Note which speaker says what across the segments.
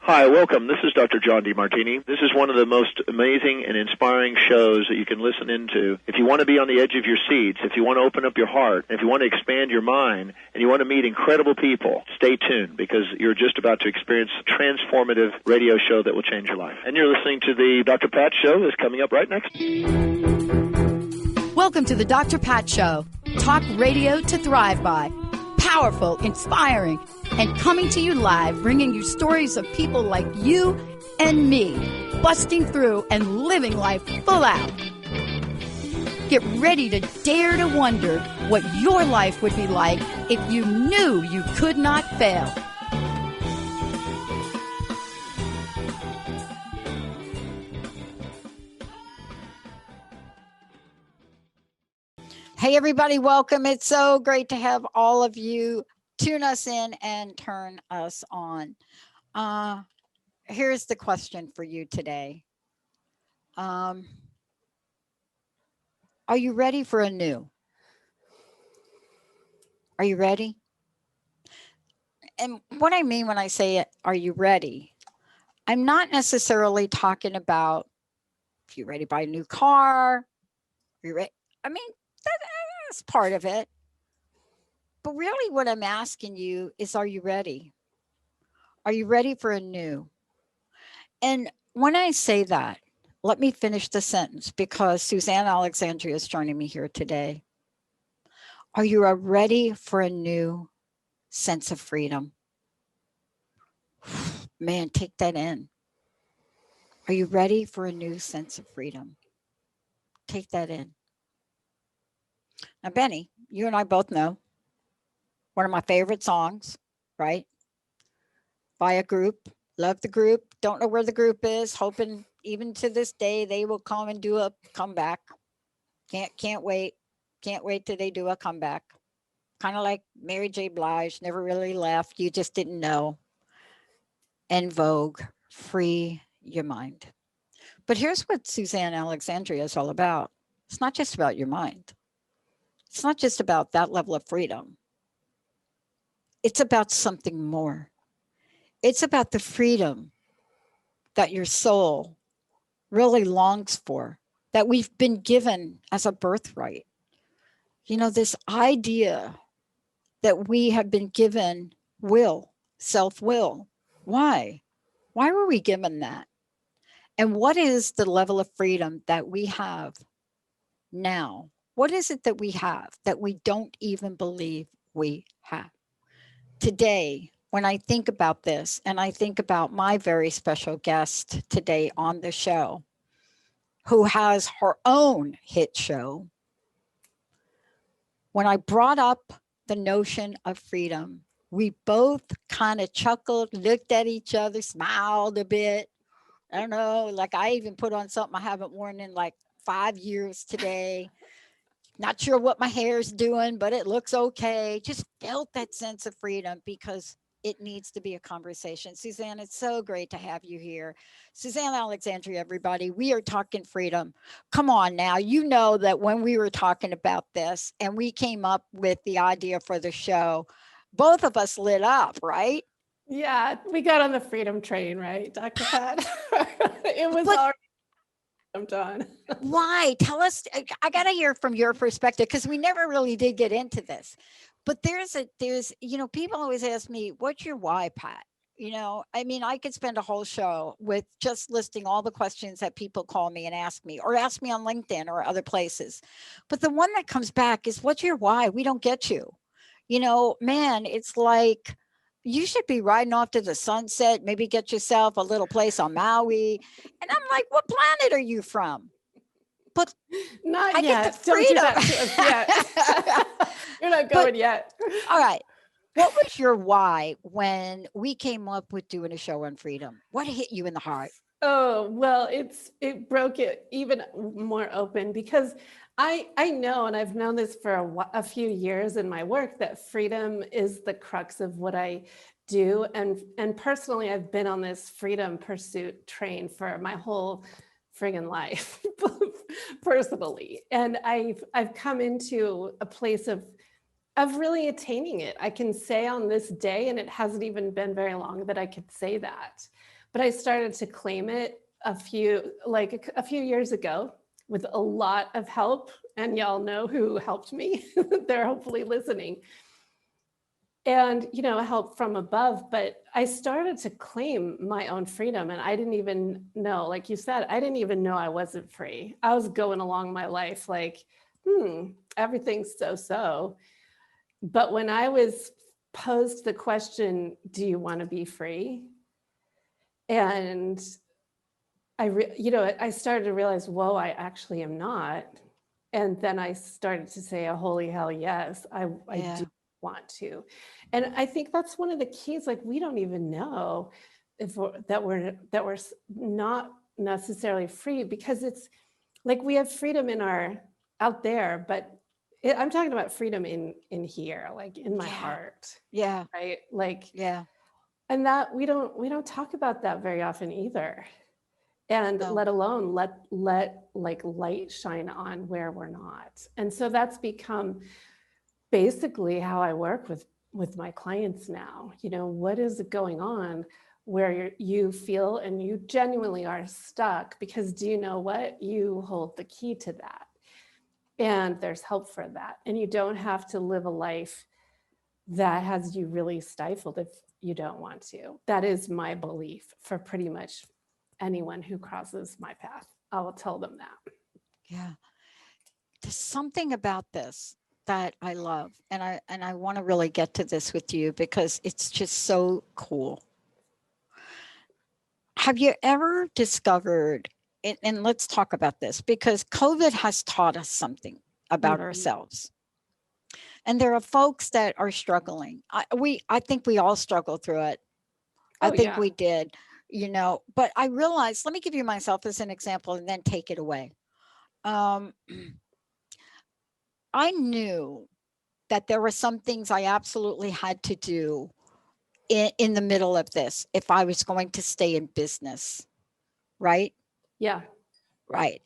Speaker 1: Hi, welcome. This is Dr. John DeMartini. This is one of the most amazing and inspiring shows that you can listen into. If you want to be on the edge of your seats, if you want to open up your heart, if you want to expand your mind, and you want to meet incredible people, stay tuned because you're just about to experience a transformative radio show that will change your life. And you're listening to the Dr. Pat Show that's coming up right next.
Speaker 2: Welcome to the Dr. Pat Show. Talk radio to thrive by. Powerful, inspiring, and coming to you live, bringing you stories of people like you and me, busting through and living life full out. Get ready to dare to wonder what your life would be like if you knew you could not fail. Hey, everybody, welcome. It's so great to have all of you tune us in and turn us on. Here's the question for you today. Are you ready for a new? Are you ready? And what I mean when I say, are you ready? I'm not necessarily talking about if you're ready to buy a new car. You're ready. I mean, that's part of it. But really what I'm asking you is, are you ready? Are you ready for a new? And when I say that, let me finish the sentence because Suzanne Alexandria is joining me here today. Are you ready for a new sense of freedom? Man, take that in. Are you ready for a new sense of freedom? Take that in. Now, Benny, you and I both know one of my favorite songs, right? By a group. Love the group. Don't know where the group is. Hoping even to this day they will come and do a comeback. Can't wait. Can't wait till they do a comeback. Kind of like Mary J. Blige, never really left. You just didn't know. En Vogue, free your mind. But here's what Suzanne Alexandria is all about. It's not just about your mind. It's not just about that level of freedom. It's about something more. It's about the freedom that your soul really longs for, that we've been given as a birthright. You know, this idea that we have been given will, self-will. Why? Why were we given that? And what is the level of freedom that we have now? What is it that we have that we don't even believe we have? Today, when I think about this, and I think about my very special guest today on the show, who has her own hit show, when I brought up the notion of freedom, we both kind of chuckled, looked at each other, smiled a bit. I don't know, like I even put on something I haven't worn in like 5 years today. Not sure what my hair's doing, but it looks okay. Just felt that sense of freedom because it needs to be a conversation. Suzanne, it's so great to have you here. Suzanne Alexandria, everybody, we are talking freedom. Come on now, you know that when we were talking about this and we came up with the idea for the show, both of us lit up, right?
Speaker 3: Yeah, we got on the freedom train, right, Dr. Pat? It was already jumped on.
Speaker 2: Why? Tell us, I got to hear from your perspective because we never really did get into this. But there's, you know, people always ask me, what's your why, Pat? You know, I mean, I could spend a whole show with just listing all the questions that people call me and ask me, or ask me on LinkedIn or other places. But the one that comes back is, what's your why? We don't get you. You know, man, it's like, you should be riding off to the sunset, maybe get yourself a little place on Maui. And I'm like, what planet are you from? But
Speaker 3: not
Speaker 2: I
Speaker 3: yet.
Speaker 2: get the freedom.
Speaker 3: Don't do that to us yet. You're not going yet.
Speaker 2: All right. What was your why when we came up with doing a show on freedom? What hit you in the heart?
Speaker 3: Oh, well, it broke it even more open because I know, and I've known this for a few years in my work, that freedom is the crux of what I do. And personally, I've been on this freedom pursuit train for my whole friggin' life personally. And I've come into a place of really attaining it. I can say on this day, and it hasn't even been very long that I could say that, but I started to claim it a few years ago with a lot of help, and y'all know who helped me. They're hopefully listening. And, help from above, but I started to claim my own freedom, and I didn't even know, like you said, I didn't even know I wasn't free. I was going along my life like, everything's so. But when I was posed the question, do you want to be free? And I started to realize, whoa, I actually am not. And then I started to say, oh, holy hell, yes, I do want to. And I think that's one of the keys. Like, we don't even know that we're not necessarily free, because it's like we have freedom out there, but I'm talking about freedom in here, like in my heart.
Speaker 2: Yeah.
Speaker 3: Right. Like,
Speaker 2: Yeah.
Speaker 3: and that we don't talk about that very often either. And let alone let like light shine on where we're not. And so that's become basically how I work with my clients now. What is going on where you feel and you genuinely are stuck? Because do you know what? You hold the key to that. And there's help for that. And you don't have to live a life that has you really stifled if you don't want to. That is my belief for pretty much anyone who crosses my path. I will tell them that.
Speaker 2: Yeah. There's something about this that I love. And I want to really get to this with you because it's just so cool. Have you ever discovered, and let's talk about this, because COVID has taught us something about ourselves. And there are folks that are struggling. I think we all struggle through it. I think we did, but I realized, let me give you myself as an example and then take it away. I knew that there were some things I absolutely had to do in the middle of this if I was going to stay in business. Right?
Speaker 3: Yeah.
Speaker 2: Right.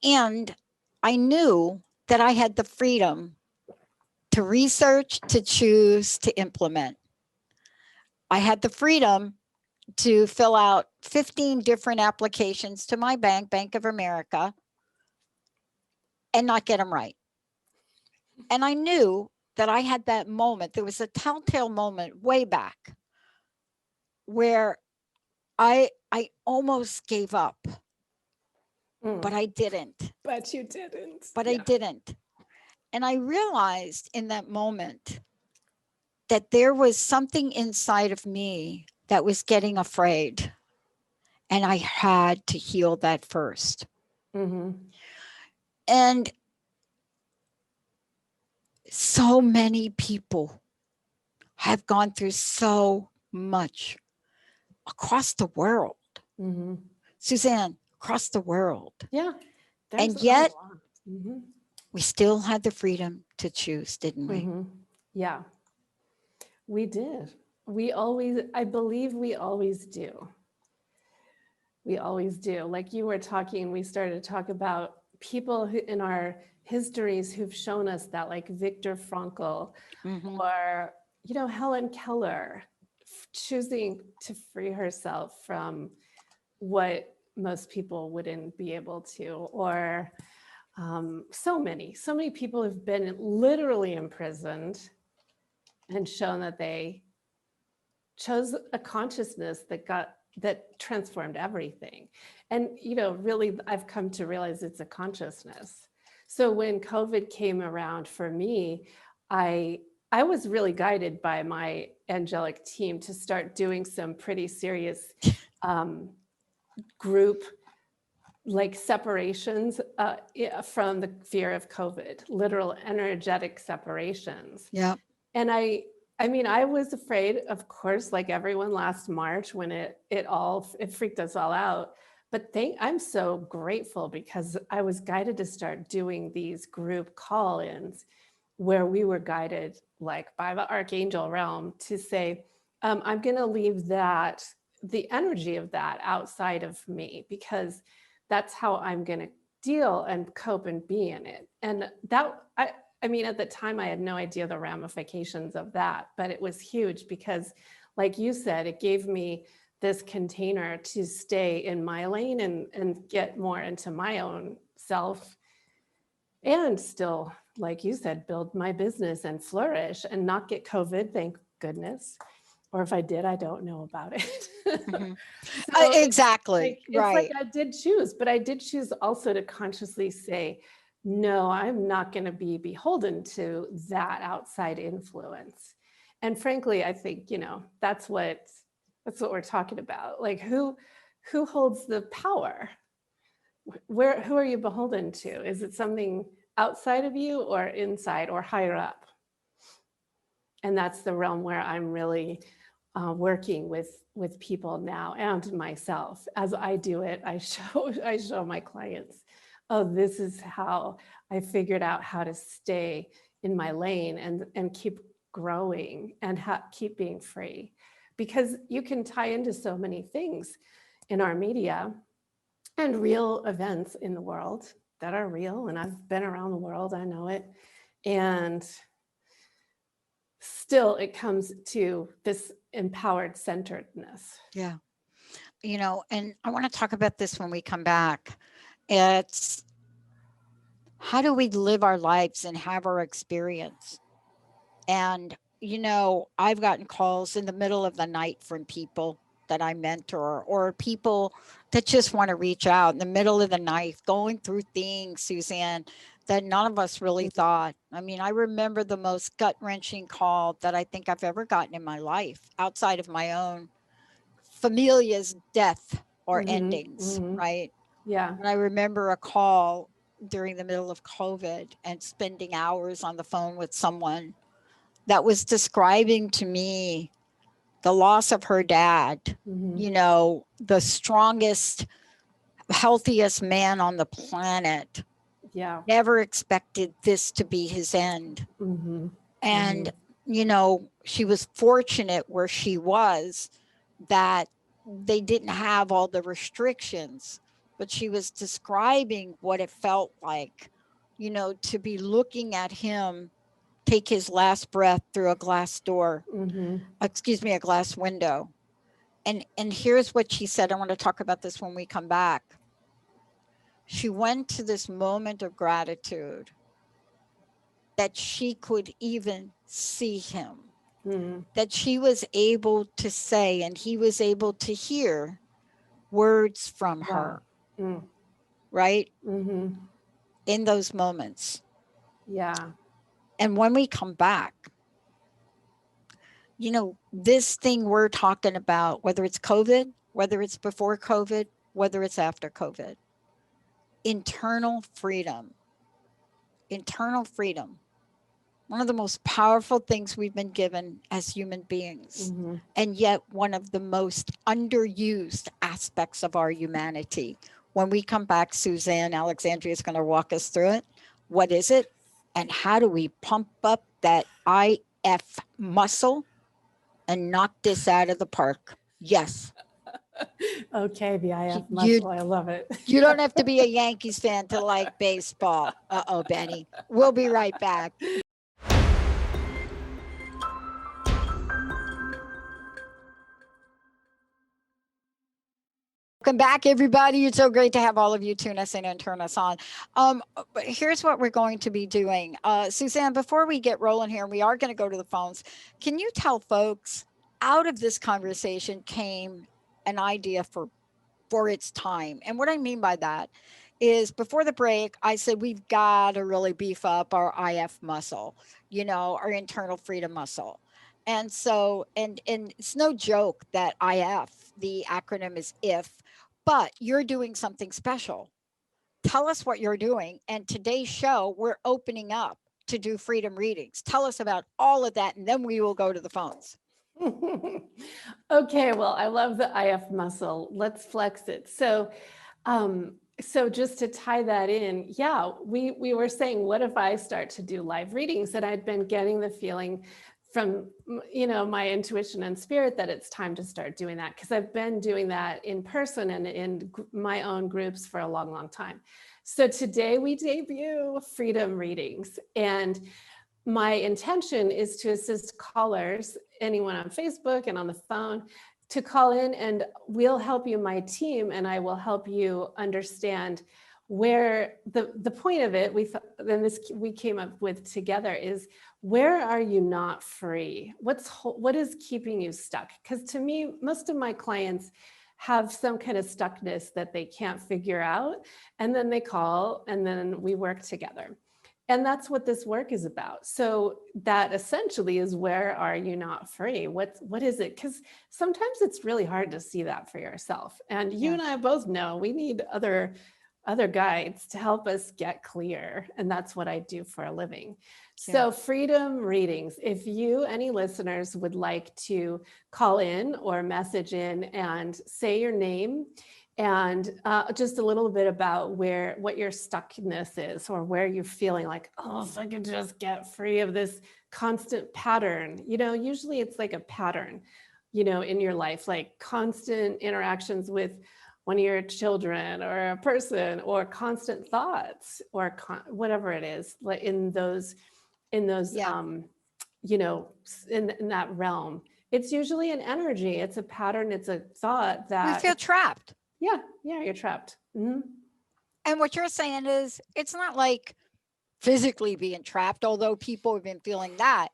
Speaker 2: And I knew that I had the freedom to research, to choose, to implement. I had the freedom to fill out 15 different applications to my bank, Bank of America, and not get them right. And I knew that I had that moment. There was a telltale moment way back where I almost gave up, but I didn't.
Speaker 3: But you didn't.
Speaker 2: But I didn't. And I realized in that moment that there was something inside of me that was getting afraid. And I had to heal that first. And so many people have gone through so much across the world. Suzanne, across the world.
Speaker 3: Yeah.
Speaker 2: And yet we still had the freedom to choose, didn't we?
Speaker 3: Yeah, we did. I believe we always do. We always do. Like you were talking, we started to talk about people who, in our histories, who've shown us that, like Viktor Frankl, or, Helen Keller, choosing to free herself from what most people wouldn't be able to, or so many people have been literally imprisoned and shown that they chose a consciousness that transformed everything. And, really, I've come to realize it's a consciousness. So when COVID came around for me, I was really guided by my angelic team to start doing some pretty serious group like separations from the fear of COVID, literal energetic separations.
Speaker 2: Yeah.
Speaker 3: And I was afraid, of course, like everyone last March when it freaked us all out. But I'm so grateful because I was guided to start doing these group call-ins where we were guided like by the archangel realm to say, I'm going to leave the energy of that outside of me, because that's how I'm going to deal and cope and be in it. And that, I mean, at the time I had no idea the ramifications of that, but it was huge because, like you said, it gave me this container to stay in my lane and get more into my own self, and still, like you said, build my business and flourish and not get COVID, thank goodness. Or if I did, I don't know about it.
Speaker 2: Mhm.
Speaker 3: So
Speaker 2: Exactly.
Speaker 3: it's
Speaker 2: Right.
Speaker 3: like I did choose, but I did choose also to consciously say, no, I'm not going to be beholden to that outside influence. And frankly, I think, that's what we're talking about. Like who holds the power? Who are you beholden to? Is it something outside of you or inside or higher up? And that's the realm where I'm really working with people now and myself. As I do it, I show my clients, oh, this is how I figured out how to stay in my lane and keep growing and keep being free. Because you can tie into so many things in our media and real events in the world that are real. And I've been around the world, I know it. And still it comes to this empowered centeredness.
Speaker 2: Yeah. And I want to talk about this when we come back. It's how do we live our lives and have our experience? And, I've gotten calls in the middle of the night from people that I mentor or people that just want to reach out in the middle of the night, going through things, Suzanne, that none of us really thought. I mean, I remember the most gut-wrenching call that I think I've ever gotten in my life outside of my own familia's death or endings, right?
Speaker 3: Yeah.
Speaker 2: And I remember a call during the middle of COVID and spending hours on the phone with someone that was describing to me the loss of her dad, the strongest, healthiest man on the planet.
Speaker 3: Yeah.
Speaker 2: Never expected this to be his end. And, she was fortunate where she was that they didn't have all the restrictions, but she was describing what it felt like, to be looking at him take his last breath through a glass door, a glass window. And here's what she said. I want to talk about this when we come back. She went to this moment of gratitude that she could even see him, that she was able to say, and he was able to hear words from her, right? In those moments.
Speaker 3: Yeah.
Speaker 2: And when we come back, this thing we're talking about, whether it's COVID, whether it's before COVID, whether it's after COVID, internal freedom, one of the most powerful things we've been given as human beings, and yet one of the most underused aspects of our humanity. When we come back, Suzanne Alexandria is going to walk us through it. What is it? And how do we pump up that IF muscle and knock this out of the park? Yes.
Speaker 3: Okay, the IF muscle, I love it.
Speaker 2: You don't have to be a Yankees fan to like baseball. Uh-oh, Benny. We'll be right back. Welcome back, everybody. It's so great to have all of you tune us in and turn us on. But here's what we're going to be doing. Suzanne, before we get rolling here, we are going to go to the phones. Can you tell folks, out of this conversation came an idea for its time. And what I mean by that is before the break, I said we've got to really beef up our IF muscle, our internal freedom muscle. And so, and it's no joke that IF, the acronym is IF, but you're doing something special. Tell us what you're doing. And today's show, we're opening up to do freedom readings. Tell us about all of that, and then we will go to the phones.
Speaker 3: Okay, well, I love the IF muscle. Let's flex it. So just to tie that in, yeah, we were saying, what if I start to do live readings? And I'd been getting the feeling my intuition and spirit that it's time to start doing that, because I've been doing that in person and in my own groups for a long, long time. So today we debut freedom readings, and my intention is to assist callers, anyone on Facebook and on the phone, to call in, and we'll help you, my team, and I will help you understand where the point of it, we came up with together, is where are you not free? What is keeping you stuck? Because to me, most of my clients have some kind of stuckness that they can't figure out, and then they call, and then we work together. And that's what this work is about. So that essentially is, where are you not free? What is it? Because sometimes it's really hard to see that for yourself. And you and I both know we need other guides to help us get clear. And that's what I do for a living. So freedom readings, if you, any listeners, would like to call in or message in and say your name and just a little bit about what your stuckness is, or where you're feeling like, oh, if I could just get free of this constant pattern. Usually it's like a pattern, in your life, like constant interactions with one of your children or a person, or constant thoughts, or whatever it is, like in those, in that realm. It's usually an energy. It's a pattern. It's a thought that
Speaker 2: we feel trapped.
Speaker 3: Yeah, you're trapped. Mm-hmm.
Speaker 2: And what you're saying is, it's not like physically being trapped, although people have been feeling that.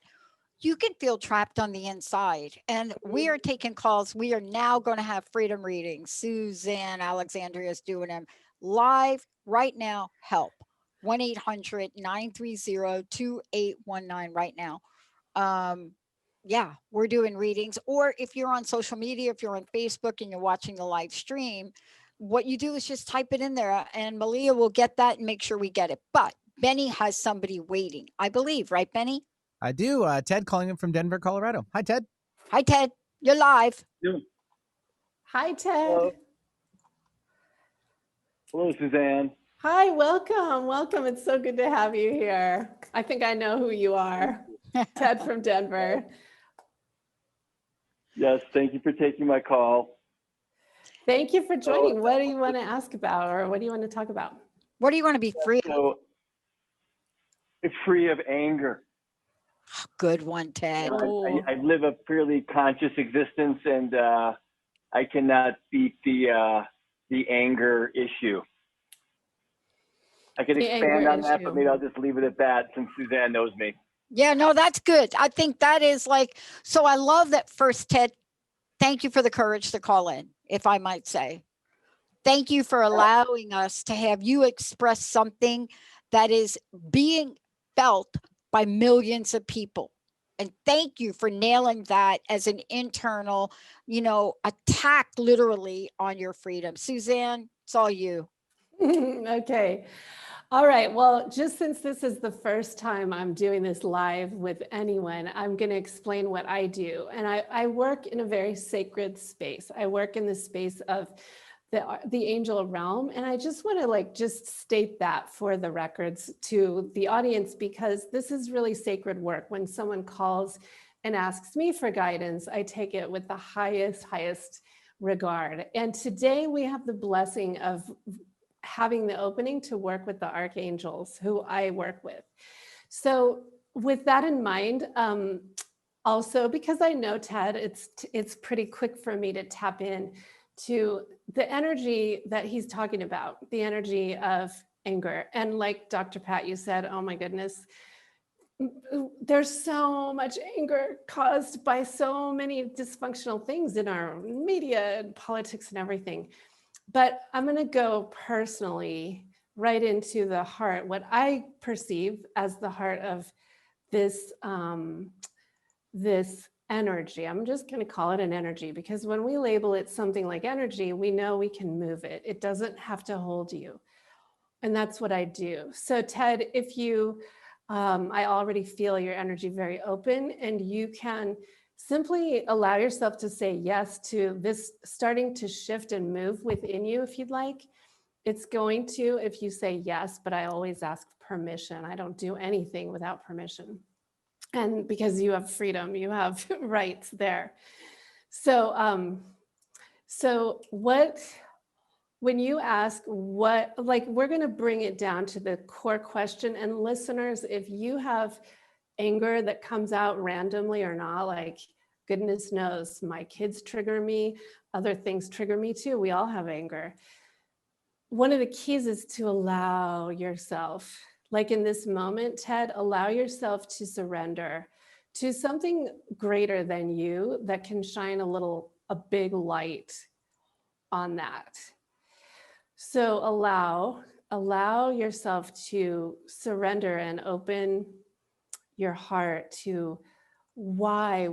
Speaker 2: You can feel trapped on the inside. And we are taking calls. We are now going to have freedom readings. Suzanne Alexandria is doing them live right now. Help. 1-800-930-2819 right now. We're doing readings. Or if you're on social media, if you're on Facebook and you're watching the live stream, what you do is just type it in there, and Malia will get that and make sure we get it. But Benny has somebody waiting, I believe, right, Benny?
Speaker 4: I do. Ted calling in from Denver, Colorado. Hi, Ted.
Speaker 2: Hi, Ted. You're live.
Speaker 3: Hi, Ted.
Speaker 5: Hello, Suzanne.
Speaker 3: Hi, welcome. Welcome. It's so good to have you here. I think I know who you are. Ted from Denver.
Speaker 5: Yes, thank you for taking my call.
Speaker 3: Thank you for joining. What do you want to ask about, or what do you want to talk about?
Speaker 2: What do you want to be free of?
Speaker 5: So, free of anger.
Speaker 2: Good one, Ted.
Speaker 5: I live a fairly conscious existence, and I cannot beat the anger issue. I could expand on that, but maybe I'll just leave it at that, since Suzanne knows me.
Speaker 2: Yeah, no, that's good. I think that is so I love that. First, Ted, thank you for the courage to call in, if I might say. Thank you for allowing us to have you express something that is being felt by millions of people. And thank you for nailing that as an internal, attack literally on your freedom. Suzanne, it's all you.
Speaker 3: Okay. All right. Well, just since this is the first time I'm doing this live with anyone, I'm going to explain what I do. And I work in a very sacred space. I work in the space of the angel realm. And I just want to just state that for the records to the audience, because this is really sacred work. When someone calls and asks me for guidance, I take it with the highest regard. And today we have the blessing of having the opening to work with the archangels who I work with. So with that in mind, also, because I know Ted, it's pretty quick for me to tap in to the energy that he's talking about, the energy of anger. And like Dr. Pat, you said, oh my goodness, there's so much anger caused by so many dysfunctional things in our media and politics and everything. But I'm going to go personally right into the heart, what I perceive as the heart of this, this energy. I'm just going to call it an energy, because when we label it something like energy, we know we can move it. It doesn't have to hold you. And that's what I do. So Ted, if you, I already feel your energy very open, and you can simply allow yourself to say yes to this starting to shift and move within you if you'd like. It's going to, if you say yes, but I always ask permission. I don't do anything without permission. And because you have freedom, you have rights there. So, when you ask what, like, we're going to bring it down to the core question. And listeners, if you have anger that comes out randomly or not, like, goodness knows, my kids trigger me, other things trigger me too. We all have anger. One of the keys is to allow yourself, like in this moment, Ted, allow yourself to surrender to something greater than you that can shine a big light on that. So allow yourself to surrender and open your heart to why.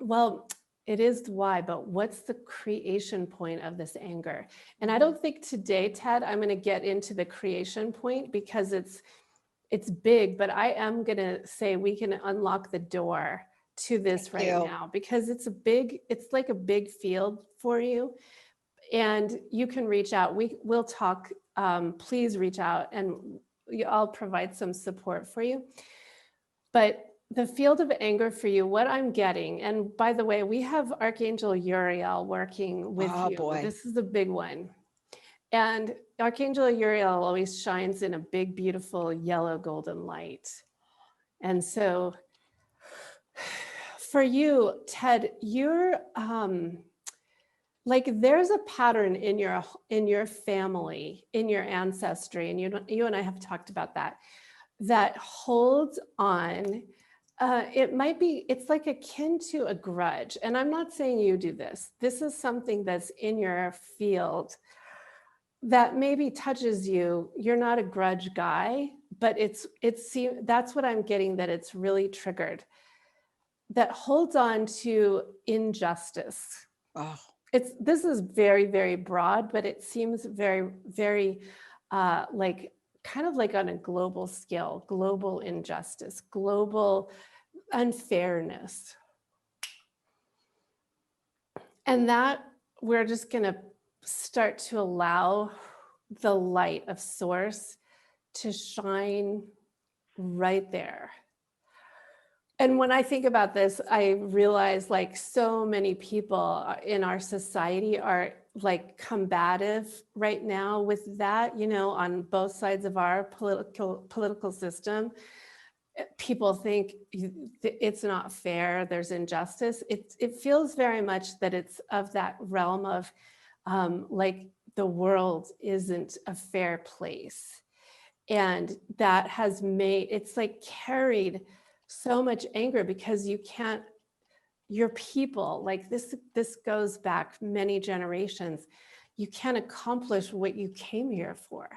Speaker 3: Well, it is why, but what's the creation point of this anger? And I don't think today, Ted, I'm going to get into the creation point because it's big, but I am going to say we can unlock the door to this right now because it's like a big field for you. And you can reach out. We'll talk. Please reach out and I'll provide some support for you. But the field of anger for you, what I'm getting, and by the way, we have Archangel Uriel working with you.
Speaker 2: Boy.
Speaker 3: This is a big one. And Archangel Uriel always shines in a big, beautiful yellow golden light. And so for you, Ted, you're like there's a pattern in your family, in your ancestry, and you and I have talked about that holds on. It's like akin to a grudge. And I'm not saying you do this. This is something that's in your field that maybe touches you. You're not a grudge guy, but that's what I'm getting, that it's really triggered, that holds on to injustice.
Speaker 2: Oh.
Speaker 3: This is very, very broad, but it seems very, very like kind of like on a global scale, global injustice, global unfairness. And that we're just going to start to allow the light of source to shine right there. And when I think about this, I realize like so many people in our society are like combative right now with that, on both sides of our political system. People think it's not fair, there's injustice. It feels very much that it's of that realm of like the world isn't a fair place. And that has it's like carried so much anger because your people, like this goes back many generations, you can't accomplish what you came here for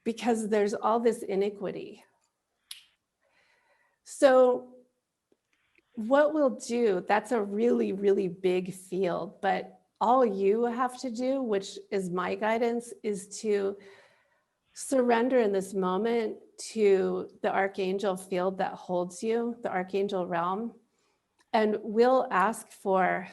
Speaker 3: because there's all this iniquity. So what we'll do, that's a really, really big field, but all you have to do, which is my guidance, is to surrender in this moment to the archangel field that holds you, the archangel realm, and we'll ask for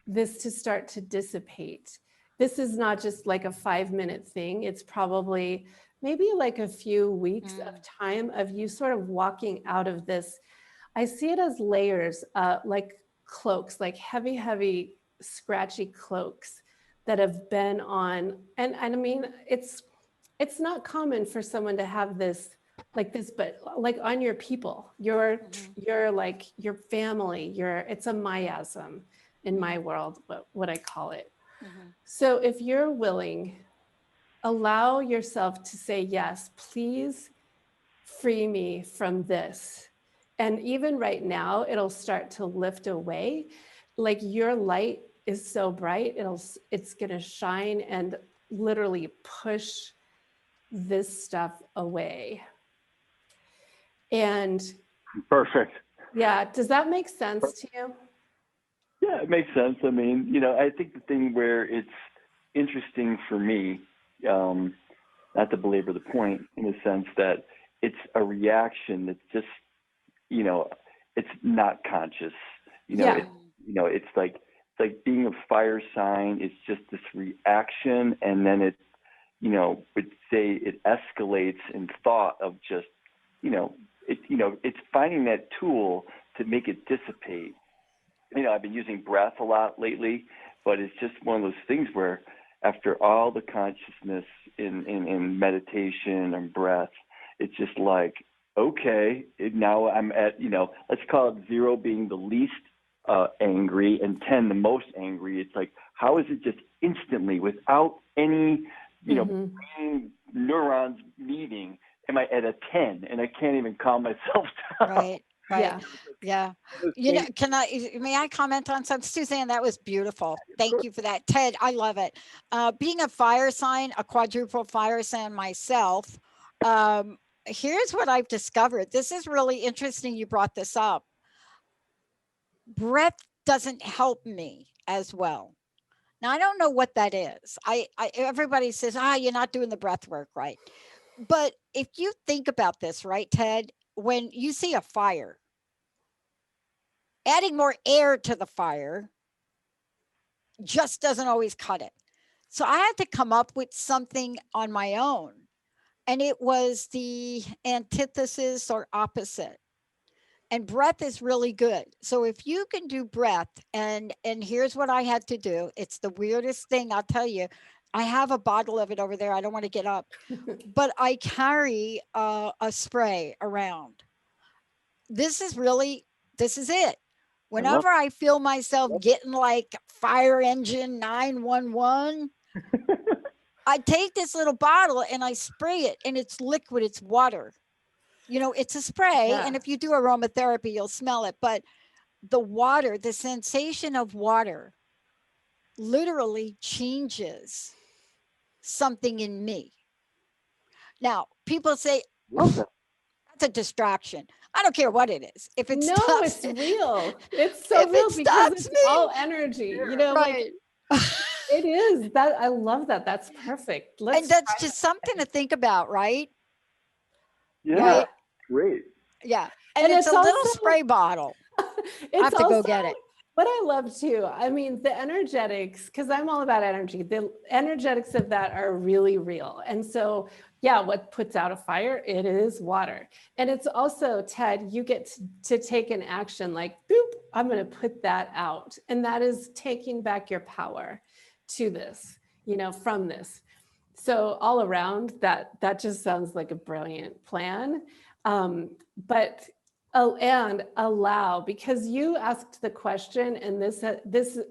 Speaker 3: this to start to dissipate. This is not just like a 5-minute thing. It's probably maybe like a few weeks of time of you sort of walking out of this. I see it as layers, like cloaks, like heavy, heavy, scratchy cloaks that have been on. And I mean, it's not common for someone to have this like this, but like on your people, your like your family, it's a miasm in my world, what I call it. So if you're willing, allow yourself to say, yes, please free me from this. And even right now, it'll start to lift away. Like your light is so bright, it's gonna shine and literally push this stuff away. And
Speaker 5: perfect.
Speaker 3: Yeah, does that make sense to you?
Speaker 5: Yeah, it makes sense. I mean, I think the thing where it's interesting for me, not to belabor the point, in the sense that it's a reaction that's just, it's not conscious. It's like being a fire sign. It's just this reaction, and then would say it escalates in thought of just, it's finding that tool to make it dissipate. I've been using breath a lot lately, but it's just one of those things where after all the consciousness in meditation and breath, it's just like, okay, now I'm at, let's call it 0 being the least angry and 10 the most angry. It's like, how is it just instantly, without any, brain neurons meeting, am I at a 10 and I can't even calm myself down?
Speaker 2: Right.
Speaker 3: Yeah.
Speaker 2: Yeah. May I comment on something? Suzanne, that was beautiful. Thank you for that. Ted, I love it. Being a fire sign, a quadruple fire sign myself, here's what I've discovered. This is really interesting. You brought this up. Breath doesn't help me as well. Now, I don't know what that is. Everybody says, you're not doing the breath work right. But if you think about this, right, Ted, when you see a fire, adding more air to the fire just doesn't always cut it. So I had to come up with something on my own. And it was the antithesis or opposite. And breath is really good. So if you can do breath, and here's what I had to do. It's the weirdest thing, I'll tell you. I have a bottle of it over there. I don't want to get up, but I carry a spray around. This is it. Whenever I feel myself getting like fire engine 911, I take this little bottle and I spray it, and it's liquid, it's water. It's a spray.
Speaker 3: Yeah.
Speaker 2: And if you do aromatherapy, you'll smell it. But the water, the sensation of water literally changes something in me. Now, people say, that's a distraction. I don't care what it is. If it's
Speaker 3: it's real. It's so real because it's all energy.
Speaker 2: Right.
Speaker 3: It is. That I love that. That's perfect.
Speaker 2: And that's just something to think about, right?
Speaker 5: Yeah.
Speaker 2: Right?
Speaker 5: Great.
Speaker 2: Yeah. And it's a little spray bottle. I have to go get it.
Speaker 3: What I love too, the energetics, because I'm all about energy, the energetics of that are really real. And so, what puts out a fire? It is water. And it's also, Ted, you get to take an action like, boop, I'm going to put that out. And that is taking back your power to this, from this. So all around that just sounds like a brilliant plan. And allow, because you asked the question, and this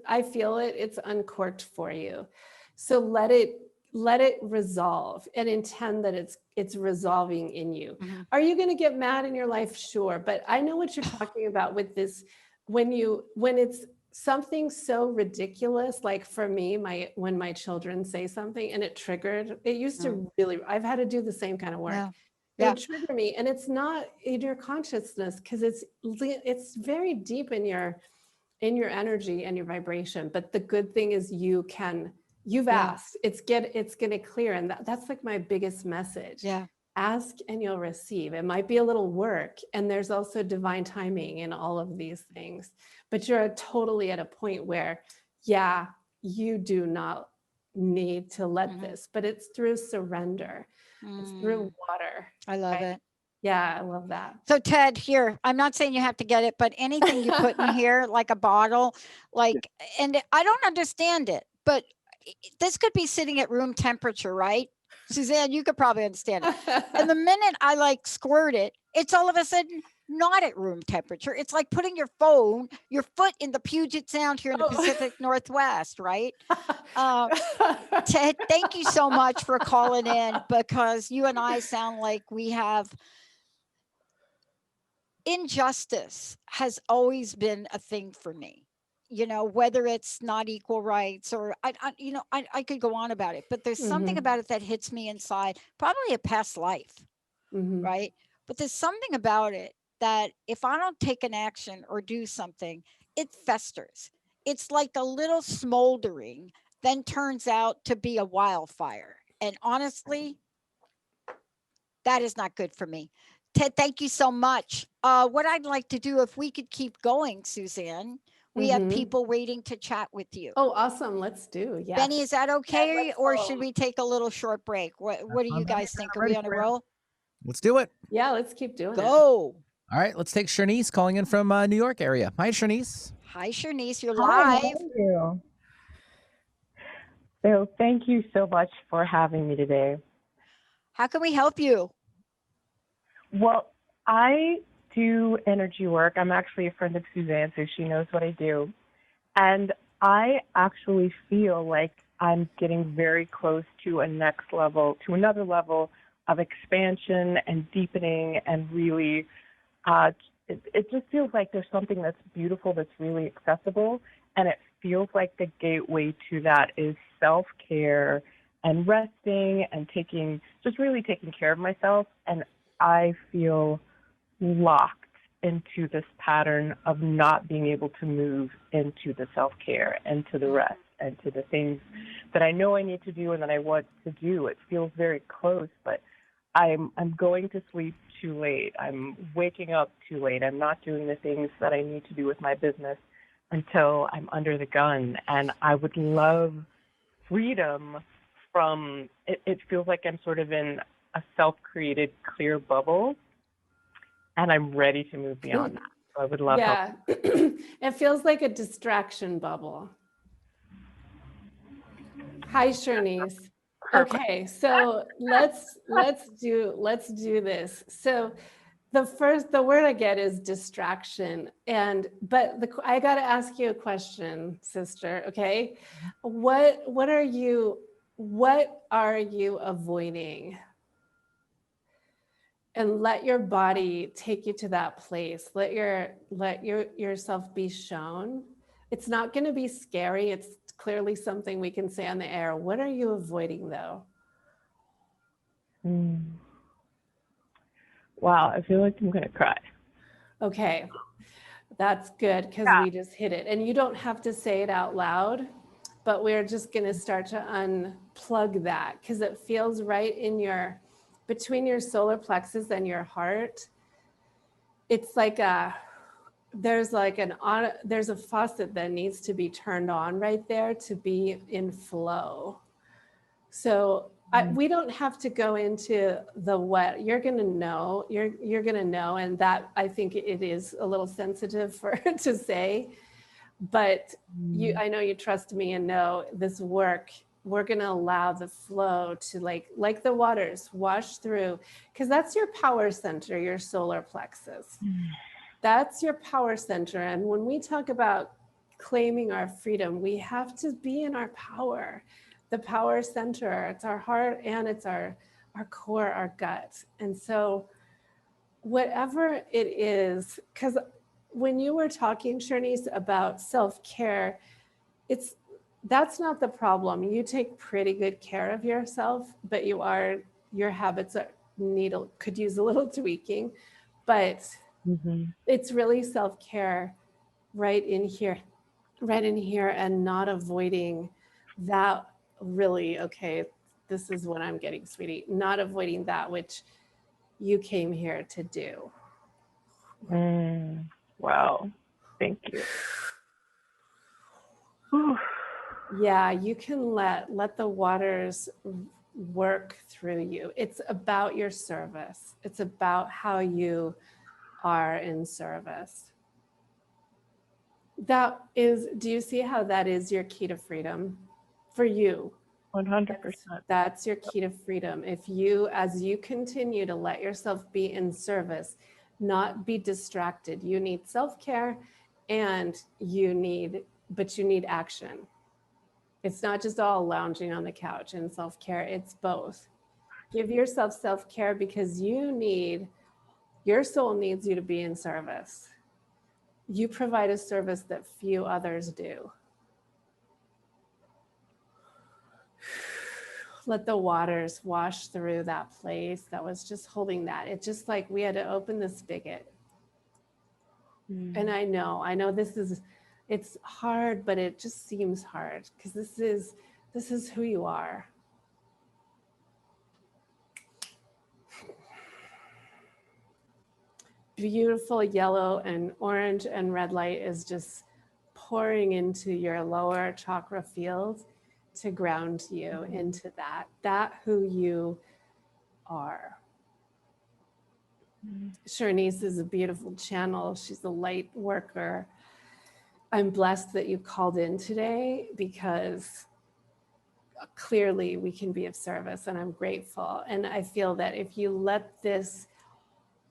Speaker 3: I feel it's uncorked for you. So let it resolve, and intend that it's resolving in you. Mm-hmm. Are you going to get mad in your life? Sure. But I know what you're talking about with this, when it's something so ridiculous, like for me, when my children say something and it triggered, it used to really, I've had to do the same kind of work. Yeah. It would trigger me, and it's not in your consciousness, because it's very deep in your energy and your vibration. But the good thing is you've asked, it's going to clear. And that's like my biggest message. Yeah. Ask and you'll receive. It might be a little work, and there's also divine timing in all of these things, but you're totally at a point where, you do not need to let this, but it's through surrender. It's through water.
Speaker 2: I love it.
Speaker 3: Yeah, I love that.
Speaker 2: So Ted, here, I'm not saying you have to get it, but anything you put in here, like a bottle, and I don't understand it, but this could be sitting at room temperature, right? Suzanne, you could probably understand it. And the minute I squirt it, it's all of a sudden not at room temperature. It's like putting your foot in the Puget Sound here in the Pacific Northwest, right? Ted, thank you so much for calling in, because you and I sound like we have injustice has always been a thing for me. Whether it's not equal rights or I could go on about it, but there's something about it that hits me inside, probably a past life, right? But there's something about it that if I don't take an action or do something, it festers. It's like a little smoldering, then turns out to be a wildfire. And honestly, that is not good for me. Ted, thank you so much. What I'd like to do, if we could keep going, Suzanne, we have people waiting to chat with you.
Speaker 3: Oh, awesome. Let's do. Yeah.
Speaker 2: Benny, is that okay? Or should we take a little short break? What do you guys think? Are we on a roll?
Speaker 4: Let's do it.
Speaker 3: Yeah, let's keep doing it.
Speaker 2: Go.
Speaker 4: All right, let's take Shanice calling in from New York area. Hi, Shanice.
Speaker 2: Hi, Shanice. You're
Speaker 6: Hi,
Speaker 2: live.
Speaker 6: how are you? So thank you so much for having me today.
Speaker 2: How can we help you?
Speaker 6: Well, I do energy work. I'm actually a friend of Suzanne, so she knows what I do. And I actually feel like I'm getting very close to another level of expansion and deepening, and really, it just feels like there's something that's beautiful, that's really accessible, and it feels like the gateway to that is self-care and resting and really taking care of myself. And I feel locked into this pattern of not being able to move into the self-care and to the rest and to the things that I know I need to do and that I want to do. It feels very close, but I'm going to sleep too late. I'm waking up too late. I'm not doing the things that I need to do with my business until I'm under the gun. And I would love freedom from it. It feels like I'm sort of in a self-created clear bubble, and I'm ready to move beyond that. So I would love help.
Speaker 3: It feels like a distraction bubble. Hi, Shanice.
Speaker 6: Perfect.
Speaker 3: Okay, so let's do this. So the word I get is distraction, but I got to ask you a question, sister. Okay, what are you avoiding? And let your body take you to that place. Let yourself be shown. It's not going to be scary. It's clearly something we can say on the air. What are you avoiding, though?
Speaker 6: Wow, I feel like I'm going to cry.
Speaker 3: Okay, that's good, because we just hit it. And you don't have to say it out loud, but we're just going to start to unplug that, because it feels right in between your solar plexus and your heart. It's like there's a faucet that needs to be turned on right there to be in flow. So we don't have to go into the what. You're going to know. You're going to know, and that, I think it is a little sensitive for to say, but I know you trust me and know this work. We're going to allow the flow to like the waters wash through, because that's your power center, your solar plexus. That's your power center. And when we talk about claiming our freedom, we have to be in our power, the power center. It's our heart and it's our core, our gut. And so whatever it is, because when you were talking, Shanice, about self-care, that's not the problem. You take pretty good care of yourself, but your habits could use a little tweaking, but it's really self-care right in here, and not avoiding that. Really, okay, this is what I'm getting, sweetie. Not avoiding that which you came here to do.
Speaker 6: Wow, thank you.
Speaker 3: Yeah, you can let the waters work through you. It's about your service. It's about how you are in service. Do you see how that is your key to freedom for you?
Speaker 6: 100%.
Speaker 3: That's your key to freedom. As you continue to let yourself be in service, not be distracted. You need self-care, and you need action. It's not just all lounging on the couch and self-care, it's both. Give yourself self-care because your soul needs you to be in service. You provide a service that few others do. Let the waters wash through that place that was just holding that. It's just like we had to open the spigot. And I know it's hard, but it just seems hard because this is who you are. Beautiful yellow and orange and red light is just pouring into your lower chakra field to ground you into that who you are. Sharnice is a beautiful channel. She's a light worker. I'm blessed that you called in today because clearly we can be of service, and I'm grateful. And I feel that if you let this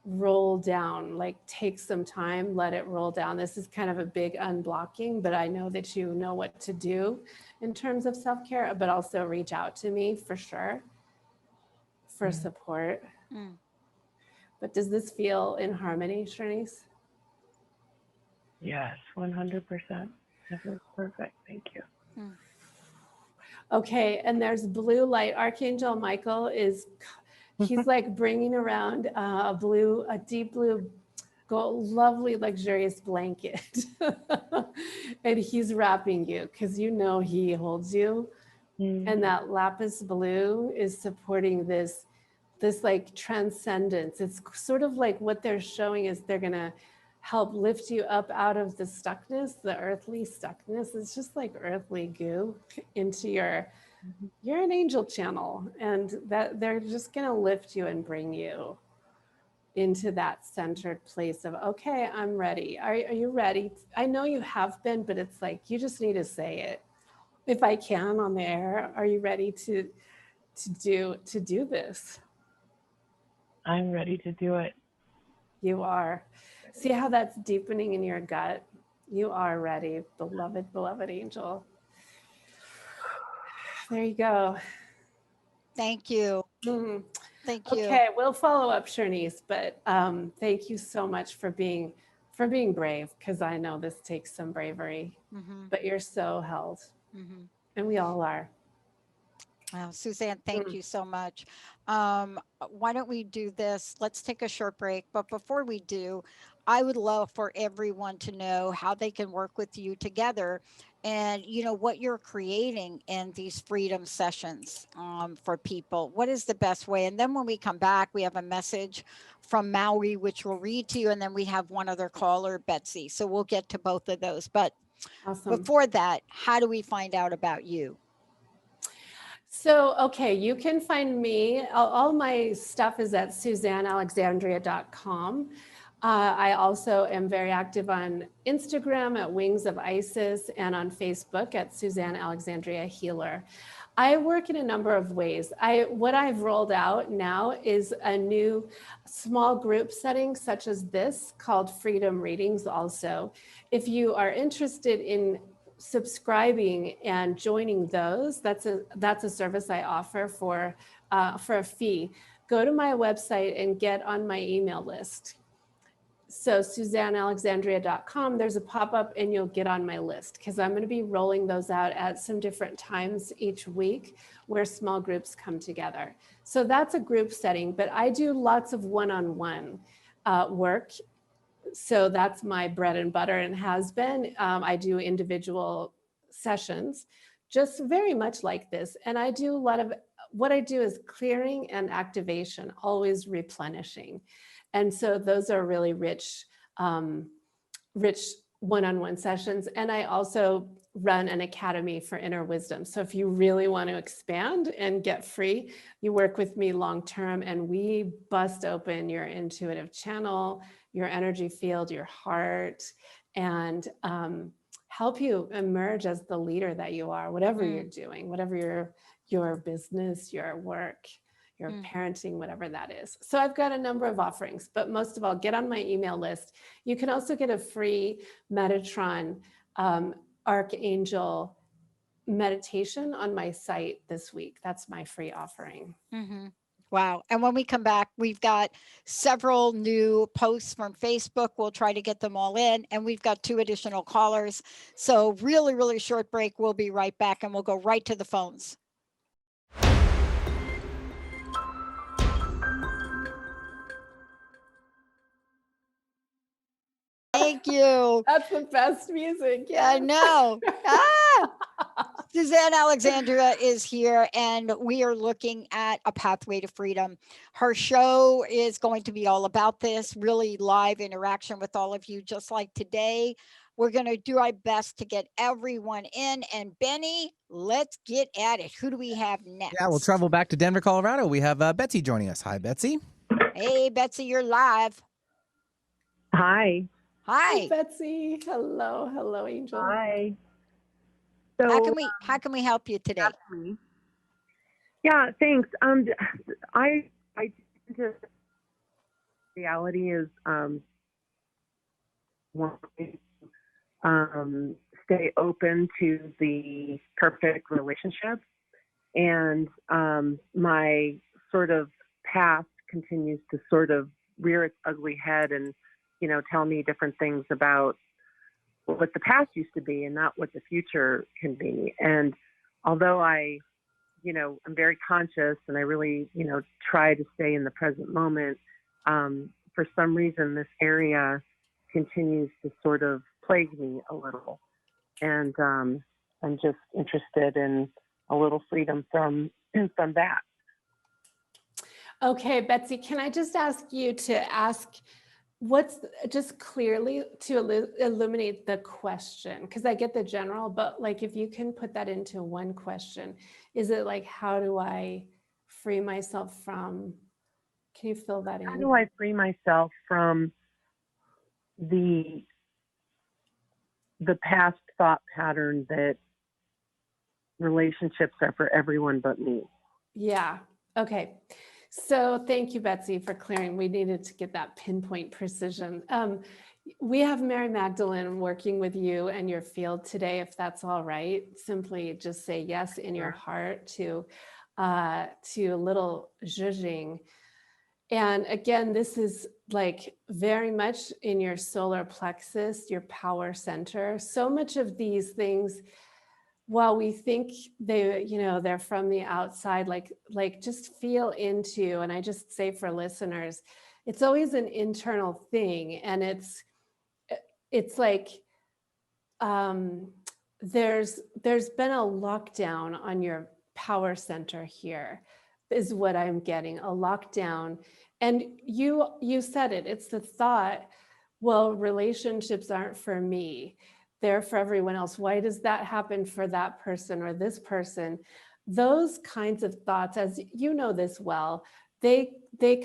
Speaker 3: roll down, like take some time, let it roll down. This is kind of a big unblocking, but I know that you know what to do in terms of self-care, but also reach out to me for sure for support. But does this feel in harmony, Sharnice?
Speaker 6: Yes, 100%. That was perfect. Thank you.
Speaker 3: Okay, and there's blue light. Archangel Michael he's like bringing around a deep blue, gold, lovely, luxurious blanket. And he's wrapping you because you know he holds you. And that lapis blue is supporting this like transcendence. It's sort of like what they're showing is they're gonna help lift you up out of the stuckness, the earthly stuckness. It's just like earthly goo into you're an angel channel, and that they're just gonna lift you and bring you into that centered place of, okay, I'm ready. Are you ready? I know you have been, but it's like, you just need to say it. If I can on the air, are you ready to do this?
Speaker 6: I'm ready to do it.
Speaker 3: You are. See how that's deepening in your gut? You are ready, beloved, beloved angel. There you go.
Speaker 2: Thank you. Thank you.
Speaker 3: Okay, we'll follow up, Sharnice, but thank you so much for being brave, because I know this takes some bravery, but you're so held, and we all are.
Speaker 2: Wow, Suzanne, thank you so much. Why don't we do this? Let's take a short break. But before we do, I would love for everyone to know how they can work with you together and, you know, what you're creating in these freedom sessions for people. What is the best way? And then when we come back, we have a message from Maui, which we'll read to you. And then we have one other caller, Betsy. So we'll get to both of those. But before that, how do we find out about you?
Speaker 3: So, okay, you can find me. All my stuff is at SuzanneAlexandria.com. I also am very active on Instagram at Wings of Isis and on Facebook at Suzanne Alexandria Healer. I work in a number of ways. What I've rolled out now is a new small group setting such as this called Freedom Readings also. If you are interested in subscribing and joining those, that's a service I offer for a fee. Go to my website and get on my email list. So SuzanneAlexandria.com, there's a pop-up and you'll get on my list, because I'm going to be rolling those out at some different times each week where small groups come together. So that's a group setting, but I do lots of one-on-one work. So that's my bread and butter and has been. I do individual sessions, just very much like this. And I do a lot of, what I do is clearing and activation, always replenishing. And so those are really rich one-on-one sessions. And I also run an academy for inner wisdom. So if you really want to expand and get free, you work with me long-term and we bust open your intuitive channel, your energy field, your heart, and help you emerge as the leader that you are, whatever you're doing, whatever your business, your work, your parenting, whatever that is. So I've got a number of offerings, but most of all, get on my email list. You can also get a free Metatron Archangel meditation on my site this week. That's my free offering.
Speaker 2: Wow. And when we come back, we've got several new posts from Facebook. We'll try to get them all in. And we've got 2 additional callers. So really, really short break. We'll be right back and we'll go right to the phones. Thank you.
Speaker 3: That's the best music.
Speaker 2: Yeah, I know. Suzanne Alexandria is here, and we are looking at a pathway to freedom. Her show is going to be all about this, really live interaction with all of you, just like today. We're going to do our best to get everyone in. And Benny, let's get at it. Who do we have next?
Speaker 4: Yeah, we'll travel back to Denver, Colorado. We have Betsy joining us. Hi, Betsy.
Speaker 2: Hey, Betsy, you're live.
Speaker 6: Hi.
Speaker 3: Hi,
Speaker 2: Hi.
Speaker 3: Betsy. Hello, hello, Angel.
Speaker 6: Hi. So
Speaker 2: How can we help you today?
Speaker 6: yeah, thanks. I tend to reality is wanting stay open to the perfect relationship, and my sort of past continues to sort of rear its ugly head and tell me different things about what the past used to be and not what the future can be. And although I'm very conscious and I really try to stay in the present moment, for some reason this area continues to sort of plague me a little, and I'm just interested in a little freedom from that.
Speaker 3: Okay, Betsy, can I just ask you to ask just clearly to illuminate the question? Because I get the general, but like if you can put that into one question, is it like, how do I free myself from, can you fill that in?
Speaker 6: How do I free myself from the past thought pattern that relationships are for everyone but me?
Speaker 3: Yeah. Okay. So thank you, Betsy, for clearing. We needed to get that pinpoint precision. We have Mary Magdalene working with you and your field today, if that's all right. Simply just say yes in your heart to a little zhuzhing. And again, this is like very much in your solar plexus, your power center. So much of these things, while we think they're from the outside, like just feel into, and I just say for listeners, it's always an internal thing. And it's like, there's been a lockdown on your power center here, is what I'm getting, a lockdown. And you said it, it's the thought, well, relationships aren't for me, they're for everyone else. Why does that happen for that person or this person? Those kinds of thoughts, as you know this well, they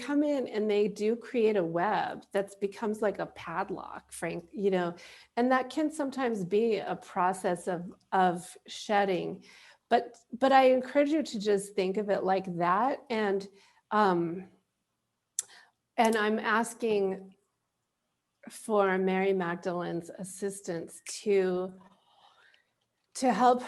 Speaker 3: come in and they do create a web that becomes like a padlock, Frank, and that can sometimes be a process of shedding. But I encourage you to just think of it like that. And I'm asking for Mary Magdalene's assistance to help.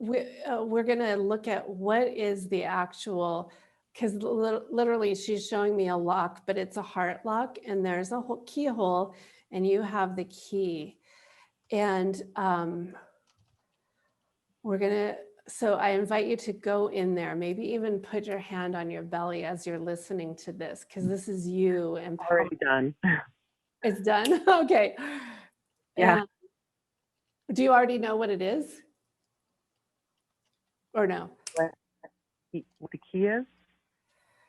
Speaker 3: We're going to look at what is the actual, because literally she's showing me a lock, but it's a heart lock and there's a keyhole and you have the key. And so I invite you to go in there, maybe even put your hand on your belly as you're listening to this, because this is you. And
Speaker 6: Already done.
Speaker 3: It's done? Okay.
Speaker 6: Yeah.
Speaker 3: Do you already know what it is? Or no?
Speaker 6: What the key is?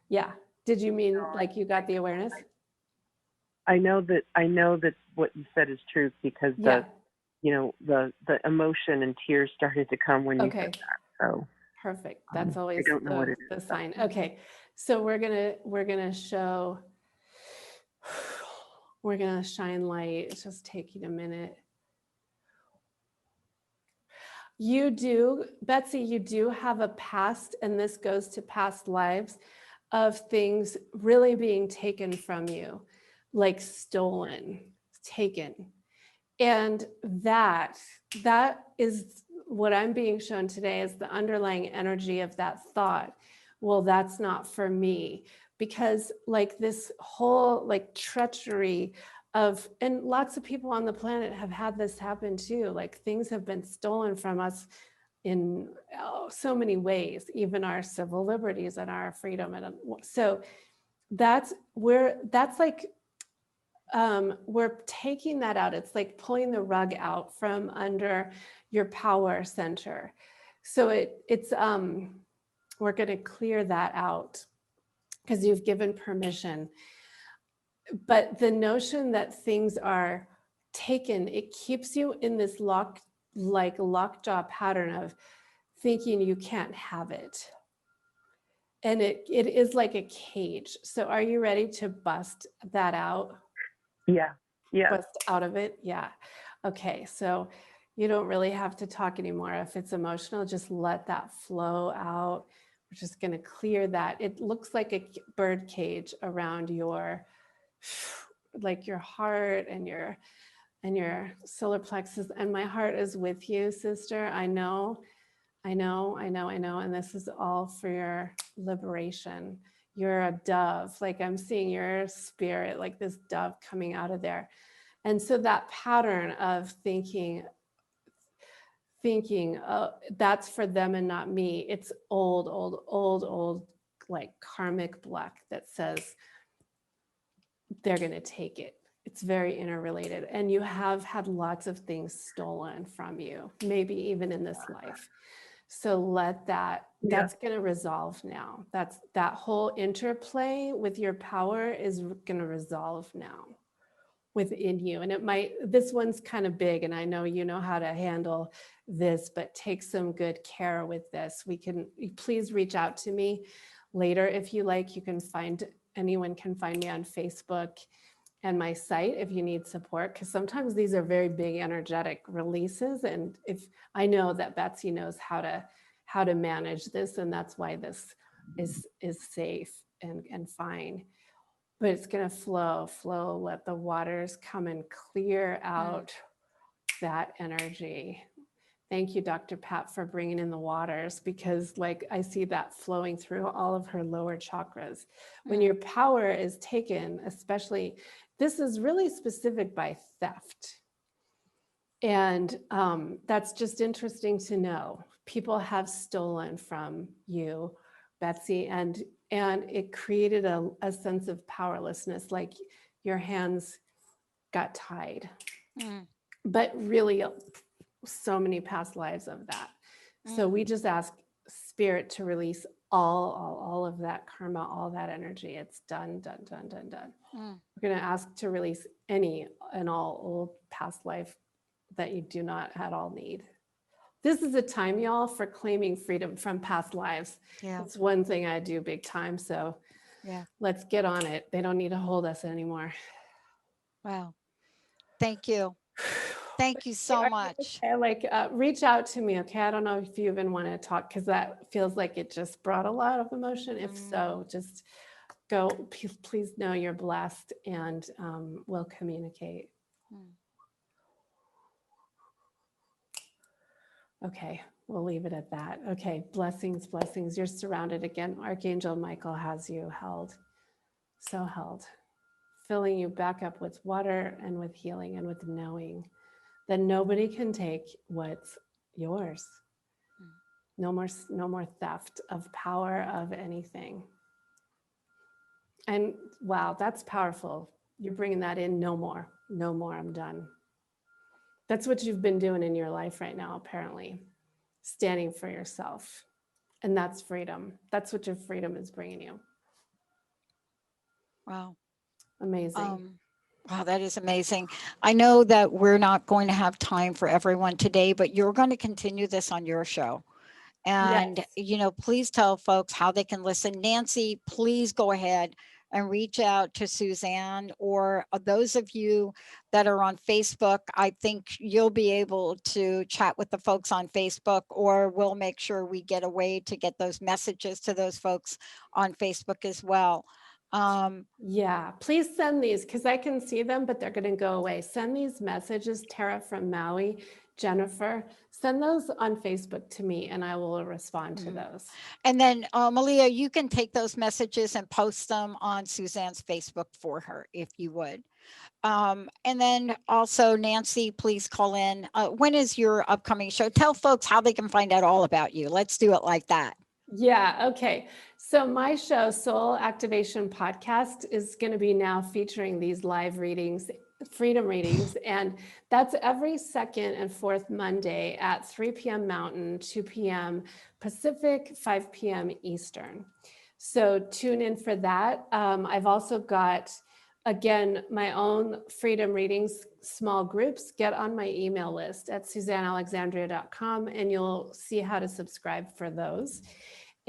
Speaker 3: Yeah. Did you mean like you got the awareness?
Speaker 6: I know that what you said is true, because the emotion and tears started to come when you said that. So
Speaker 3: perfect. That's always
Speaker 6: I don't know what it
Speaker 3: the
Speaker 6: is.
Speaker 3: sign. Okay. So we're gonna show, we're gonna shine light. It's just taking a minute. You do, Betsy, you do have a past, and this goes to past lives, of things really being taken from you, like stolen, taken. And that is what I'm being shown today, is the underlying energy of that thought. Well, that's not for me, because like this whole like treachery of, and lots of people on the planet have had this happen too. Like things have been stolen from us in so many ways, even our civil liberties and our freedom. And so that's like, we're taking that out. It's like pulling the rug out from under your power center. So it's we're going to clear that out because you've given permission. But the notion that things are taken, it keeps you in this lockjaw pattern of thinking you can't have it. And it is like a cage. So are you ready to bust that out?
Speaker 6: Yeah. Yeah.
Speaker 3: Bust out of it? Yeah. Okay. So you don't really have to talk anymore. If it's emotional, just let that flow out. We're just going to clear that. It looks like a bird cage around your, like your heart and your solar plexus. And my heart is with you, sister. I know. And this is all for your liberation. You're a dove. Like I'm seeing your spirit, like this dove coming out of there. And so that pattern of thinking, that's for them and not me. It's old, like karmic block that says they're going to take it. It's very interrelated. And you have had lots of things stolen from you, maybe even in this life. So let that's going to resolve now. That whole interplay with your power is going to resolve now within you. And this one's kind of big, and I know you know how to handle this, but take some good care with this. Please reach out to me later if you like. Anyone can find me on Facebook and my site if you need support, because sometimes these are very big energetic releases. And if I know that Betsy knows how to manage this, and that's why this is safe and fine. But it's going to flow, let the waters come and clear out that energy. Thank you, Dr. Pat, for bringing in the waters, because like I see that flowing through all of her lower chakras. When your power is taken, especially, this is really specific by theft. And that's just interesting to know. People have stolen from you, Betsy, and it created a sense of powerlessness, like your hands got tied. But really, so many past lives of that. So we just ask spirit to release all of that karma, all that energy. It's done. We're going to ask to release any and all old past life that you do not at all need. This is a time, y'all, for claiming freedom from past lives.
Speaker 2: Yeah.
Speaker 3: It's one thing I do big time. So let's get on it. They don't need to hold us anymore.
Speaker 2: Wow. Thank you. Thank you so much.
Speaker 3: Reach out to me, okay? I don't know if you even want to talk, because that feels like it just brought a lot of emotion. If so, just go. Please know you're blessed, and we'll communicate. Okay, we'll leave it at that. Okay, blessings. You're surrounded again. Archangel Michael has you held, so held, filling you back up with water and with healing and with knowing that nobody can take what's yours. No more theft of power of anything. And wow, that's powerful. You're bringing that in. No more, I'm done. That's what you've been doing in your life right now, apparently. Standing for yourself. And that's freedom. That's what your freedom is bringing you.
Speaker 2: Wow.
Speaker 3: Amazing.
Speaker 2: Wow, that is amazing. I know that we're not going to have time for everyone today, but you're going to continue this on your show. And, please tell folks how they can listen. Nancy, please go ahead and reach out to Suzanne, or those of you that are on Facebook. I think you'll be able to chat with the folks on Facebook, or we'll make sure we get a way to get those messages to those folks on Facebook as well.
Speaker 3: Please send these, because I can see them, but they're going to go away. Send these messages, Tara from Maui, Jennifer, send those on Facebook to me, and I will respond to those.
Speaker 2: And then Malia, you can take those messages and post them on Suzanne's Facebook for her, if you would. And then also, Nancy, please call in. When is your upcoming show? Tell folks how they can find out all about you. Let's do it like that.
Speaker 3: Okay. So my show, Soul Activation Podcast, is going to be now featuring these live readings, freedom readings, and that's every second and fourth Monday at 3 p.m. Mountain, 2 p.m. Pacific, 5 p.m. Eastern. So tune in for that. I've also got, again, my own freedom readings, small groups. Get on my email list at SuzanneAlexandria.com, and you'll see how to subscribe for those.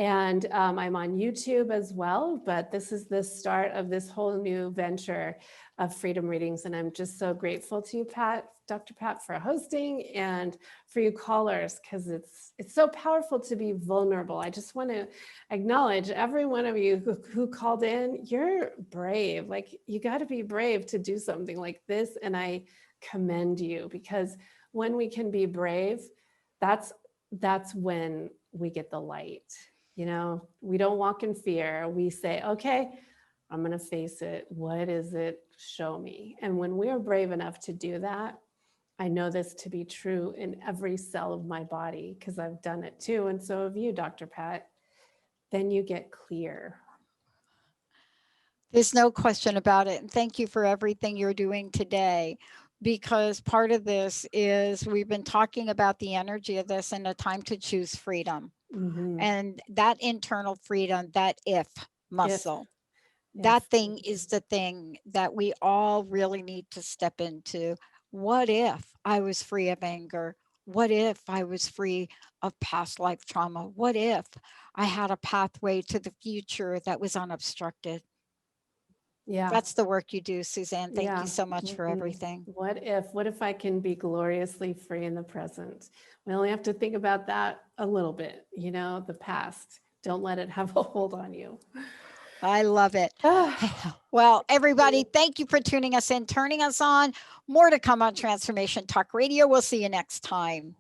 Speaker 3: And I'm on YouTube as well, but this is the start of this whole new venture of freedom readings. And I'm just so grateful to you, Pat, Dr. Pat, for hosting, and for you callers, because it's so powerful to be vulnerable. I just want to acknowledge every one of you who called in. You're brave. Like, you got to be brave to do something like this. And I commend you, because when we can be brave, that's when we get the light. You know, we don't walk in fear. We say, okay, I'm going to face it. What is it? Show me. And when we're brave enough to do that, I know this to be true in every cell of my body, because I've done it too. And so have you, Dr. Pat. Then you get clear.
Speaker 2: There's no question about it. And thank you for everything you're doing today, because part of this is we've been talking about the energy of this and the time to choose freedom.
Speaker 3: Mm-hmm.
Speaker 2: And that internal freedom, that if muscle,
Speaker 3: Yes.
Speaker 2: that thing is the thing that we all really need to step into. What if I was free of anger? What if I was free of past life trauma? What if I had a pathway to the future that was unobstructed?
Speaker 3: Yeah.
Speaker 2: That's the work you do, Suzanne. Thank
Speaker 3: Yeah.
Speaker 2: you so much for everything.
Speaker 3: What if I can be gloriously free in the present? We only have to think about that a little bit, you know, the past. Don't let it have a hold on you.
Speaker 2: I love it. Well, everybody, thank you for tuning us in, turning us on. More to come on Transformation Talk Radio. We'll see you next time.